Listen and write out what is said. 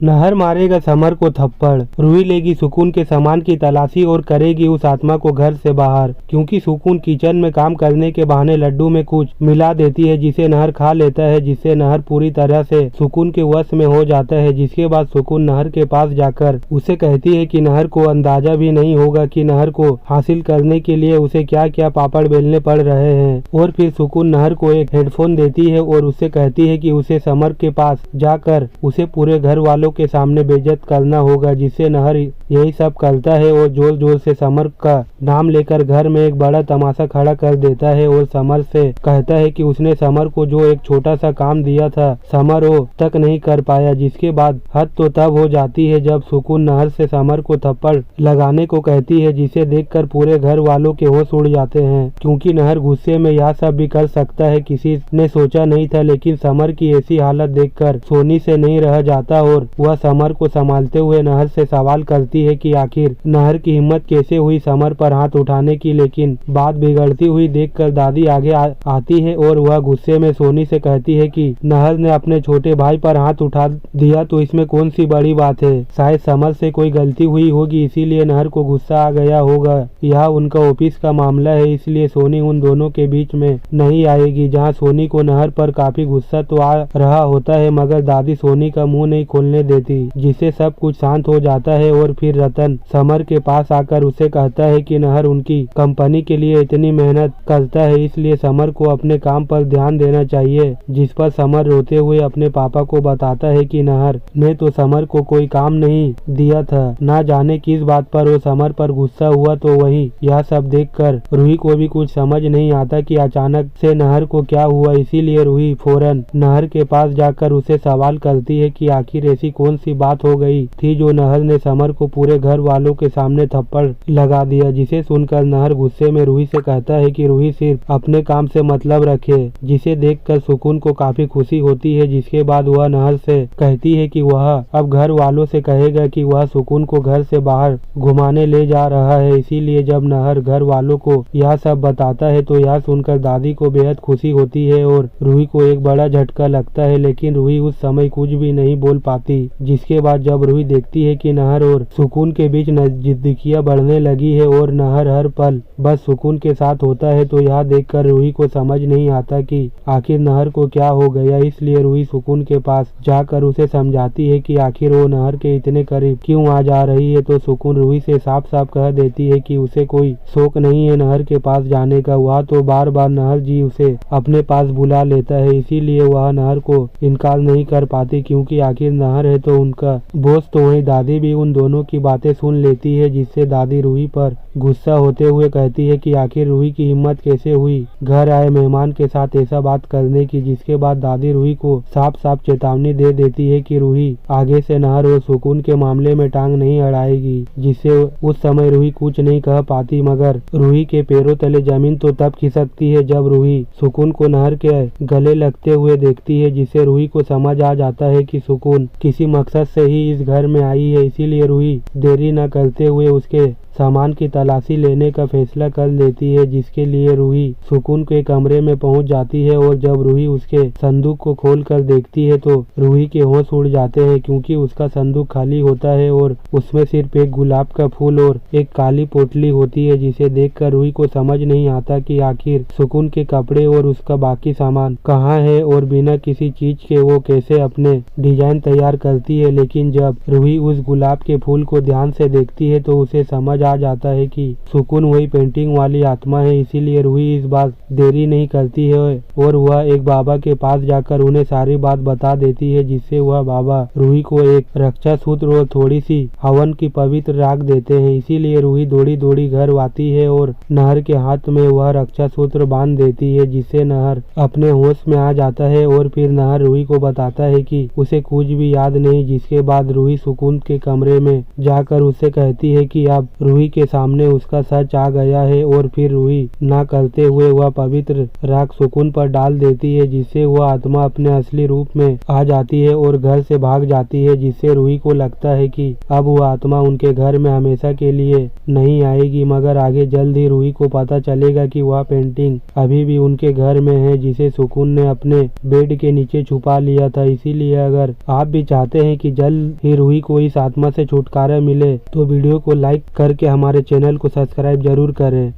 नहर मारेगा समर को थप्पड़, रूही लेगी सुकून के सामान की तलाशी और करेगी उस आत्मा को घर से बाहर। क्योंकि सुकून किचन में काम करने के बहाने लड्डू में कुछ मिला देती है जिसे नहर खा लेता है, जिससे नहर पूरी तरह से सुकून के वश में हो जाता है। जिसके बाद सुकून नहर के पास जाकर उसे कहती है कि नहर को अंदाजा भी नहीं होगा कि नहर को हासिल करने के लिए उसे क्या क्या पापड़ बेलने पड़ रहे हैं। और फिर सुकून नहर को एक हेडफोन देती है और उससे कहती है कि उसे समर के पास जाकर उसे पूरे घर वालों के सामने बेइज्जत करना होगा। जिससे नहर यही सब करता है और जोर जोर से समर का नाम लेकर घर में एक बड़ा तमाशा खड़ा कर देता है और समर से कहता है कि उसने समर को जो एक छोटा सा काम दिया था समर वो तक नहीं कर पाया। जिसके बाद हद तो तब हो जाती है जब सुकून नहर से समर को थप्पड़ लगाने को कहती है, जिसे देखकर पूरे घर वालों के होश उड़ जाते हैं। क्योंकि नहर गुस्से में यह सब भी कर सकता है, किसी ने सोचा नहीं था। लेकिन समर की ऐसी हालत देखकर सोनी से नहीं रह जाता और वह समर को संभालते हुए नहर से सवाल करती है कि आखिर नहर की हिम्मत कैसे हुई समर पर हाथ उठाने की। लेकिन बात बिगड़ती हुई देखकर दादी आगे आती है और वह गुस्से में सोनी से कहती है कि नहर ने अपने छोटे भाई पर हाथ उठा दिया तो इसमें कौन सी बड़ी बात है। शायद समर से कोई गलती हुई होगी, इसीलिए नहर को गुस्सा आ गया होगा। यह उनका ऑफिस का मामला है, इसलिए सोनी उन दोनों के बीच में नहीं आएगी। जहाँ सोनी को नहर पर काफी गुस्सा तो आ रहा होता है, मगर दादी सोनी का मुंह नहीं खोलने देती, जिससे सब कुछ शांत हो जाता है। और फिर रतन समर के पास आकर उसे कहता है कि नहर उनकी कंपनी के लिए इतनी मेहनत करता है, इसलिए समर को अपने काम पर ध्यान देना चाहिए। जिस पर समर रोते हुए अपने पापा को बताता है कि नहर ने तो समर को कोई काम नहीं दिया था, ना जाने किस बात पर वो समर पर गुस्सा हुआ। तो वही यह सब देखकर रूही को भी कुछ समझ नहीं आता कि अचानक से नहर को क्या हुआ। इसीलिए रूही फौरन नहर के पास जाकर उसे सवाल करती है कि आखिर ऐसी कौन सी बात हो गई थी जो नहर ने समर को पूरे घर वालों के सामने थप्पड़ लगा दिया। जिसे सुनकर नहर गुस्से में रूही से कहता है कि रूही सिर्फ अपने काम से मतलब रखे, जिसे देखकर सुकून को काफी खुशी होती है। जिसके बाद वह नहर से कहती है कि वह अब घर वालों से कहेगा कि वह सुकून को घर से बाहर घुमाने ले जा रहा है। इसीलिए जब नहर घर वालों को यह सब बताता है तो यह सुनकर दादी को बेहद खुशी होती है और रूही को एक बड़ा झटका लगता है। लेकिन रूही उस समय कुछ भी नहीं बोल पाती। जिसके बाद जब रूही देखती है कि नहर और सुकून के बीच नजदीकियां बढ़ने लगी है और नहर हर पल बस सुकून के साथ होता है, तो यह देखकर रूही को समझ नहीं आता कि आखिर नहर को क्या हो गया। इसलिए रूही सुकून के पास जाकर उसे समझाती है कि आखिर वो नहर के इतने करीब क्यों आ जा रही है। तो सुकून रूही से साफ साफ कह देती है कि उसे कोई शौक नहीं है नहर के पास जाने का। वह तो बार बार नहर जी उसे अपने पास बुला लेता है, इसीलिए वह नहर को इनकार नहीं कर पाती। क्योंकि आखिर नहर है तो उनका बोस। तो वहीं दादी भी उन दोनों की बातें सुन लेती है, जिससे दादी रूही पर गुस्सा होते हुए कहती है कि आखिर रूही की हिम्मत कैसे हुई घर आए मेहमान के साथ ऐसा बात करने की। जिसके बाद दादी रूही को साफ साफ चेतावनी दे देती है कि रूही आगे से नहर और सुकून के मामले में टांग नहीं अड़ाएगी। जिससे उस समय रूही कुछ नहीं कह पाती, मगर रूही के पैरों तले जमीन तो तब खिसकती है जब रूही सुकून को नहर के गले लगते हुए देखती है। जिससे रूही को समझ आ जाता है कि सुकून किसी मकसद से ही इस घर में आई है। इसीलिए रूही देरी न करते हुए उसके सामान की तलाशी लेने का फैसला कर लेती है। जिसके लिए रूही सुकून के कमरे में पहुंच जाती है और जब रूही उसके संदूक को खोलकर देखती है तो रूही के होश उड़ जाते हैं। क्योंकि उसका संदूक खाली होता है और उसमें सिर्फ एक गुलाब का फूल और एक काली पोटली होती है। जिसे देखकर रूही को समझ नहीं आता कि आखिर सुकून के कपड़े और उसका बाकी सामान कहाँ है और बिना किसी चीज के वो कैसे अपने डिजाइन तैयार करती है। लेकिन जब रूही उस गुलाब के फूल को ध्यान से देखती है तो उसे समझ आ जाता है कि सुकून वही पेंटिंग वाली आत्मा है। इसीलिए रूही इस बार देरी नहीं करती है और वह एक बाबा के पास जाकर उन्हें सारी बात बता देती है। जिससे वह बाबा रूही को एक रक्षा सूत्र और थोड़ी सी हवन की पवित्र राख देते हैं। इसीलिए रूही दौड़ी दौड़ी घर आती है और नहर के हाथ में वह रक्षा सूत्र बांध देती है, जिससे नहर अपने होश में आ जाता है। और फिर नहर रूही को बताता है कि उसे कुछ भी याद नहीं। जिसके बाद रूही सुकून के कमरे में जाकर उससे कहती है कि अब रूही के सामने उसका सच आ गया है और फिर रूही ना करते हुए वह पवित्र राख सुकून पर डाल देती है, जिससे वह आत्मा अपने असली रूप में आ जाती है और घर से भाग जाती है, जिससे रूही को लगता है कि अब वह आत्मा उनके घर में हमेशा के लिए नहीं आएगी। मगर आगे जल्द ही रूही को पता चलेगा कि वह पेंटिंग अभी भी उनके घर में है, जिसे सुकून ने अपने बेड के नीचे छुपा लिया था। इसीलिए अगर आप भी चाहते हैं कि जल्द ही रूही को इस आत्मा से छुटकारा मिले तो वीडियो को लाइक करके हमारे चैनल को सब्सक्राइब जरूर करें।